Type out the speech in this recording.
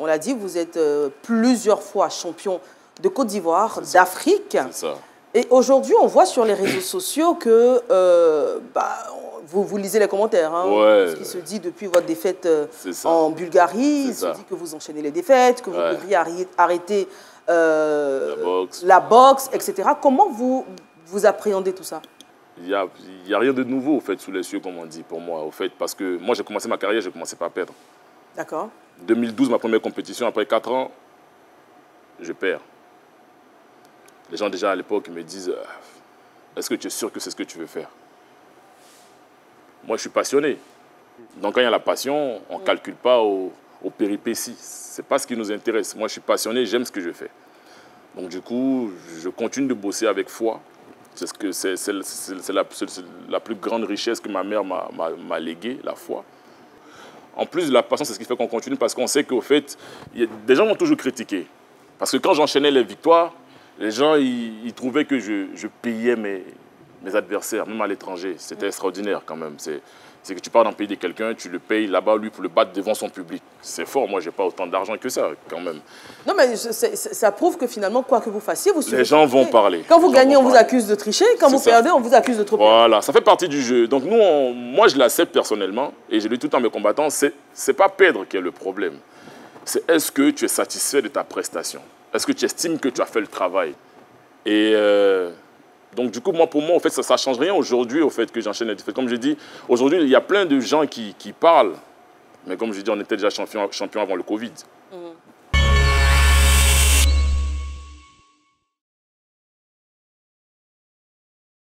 on l'a dit, vous êtes plusieurs fois champion de Côte d'Ivoire, d'Afrique. C'est ça. Et aujourd'hui, on voit sur les réseaux sociaux que vous lisez les commentaires. Hein, ouais, ce qui se dit depuis votre défaite en Bulgarie. Il se dit que vous enchaînez les défaites, que vous devriez arrêter la boxe, etc. Comment vous appréhendez tout ça? Il n'y a rien de nouveau, au fait, sous les cieux, comme on dit, pour moi. Au fait, parce que moi, j'ai commencé ma carrière, je ne commençais pas à perdre. D'accord. 2012, ma première compétition, après 4 ans, je perds. Les gens, déjà, à l'époque, me disent « Est-ce que tu es sûr que c'est ce que tu veux faire ?» Moi, je suis passionné. Donc, quand il y a la passion, on ne calcule pas aux péripéties. Ce n'est pas ce qui nous intéresse. Moi, je suis passionné, j'aime ce que je fais. Donc, du coup, je continue de bosser avec foi. C'est la plus grande richesse que ma mère m'a léguée, la foi. En plus de la passion, c'est ce qui fait qu'on continue, parce qu'on sait qu'au fait, des gens vont toujours critiquer. Parce que quand j'enchaînais les victoires, les gens ils trouvaient que je payais mes adversaires, même à l'étranger. C'était extraordinaire quand même. C'est que tu pars d'un pays de quelqu'un, tu le payes là-bas, lui, pour le battre devant son public. C'est fort, moi, je n'ai pas autant d'argent que ça, quand même. Non, mais ça prouve que finalement, quoi que vous fassiez, vous les gens vont parler. Quand vous gagnez, on vous accuse de tricher. Quand vous perdez, on vous accuse de trop perdre. Voilà, ça fait partie du jeu. Donc nous, moi, je l'accepte personnellement, et je le dis tout le temps à mes combattants, c'est pas perdre qui est le problème. C'est est-ce que tu es satisfait de ta prestation? Est-ce que tu estimes que tu as fait le travail? Et donc, du coup, pour moi, en fait, ça ne change rien aujourd'hui, au fait que j'enchaîne les défaites. Comme je dis, aujourd'hui, il y a plein de gens qui parlent. Mais comme je dis, on était déjà champion avant le Covid.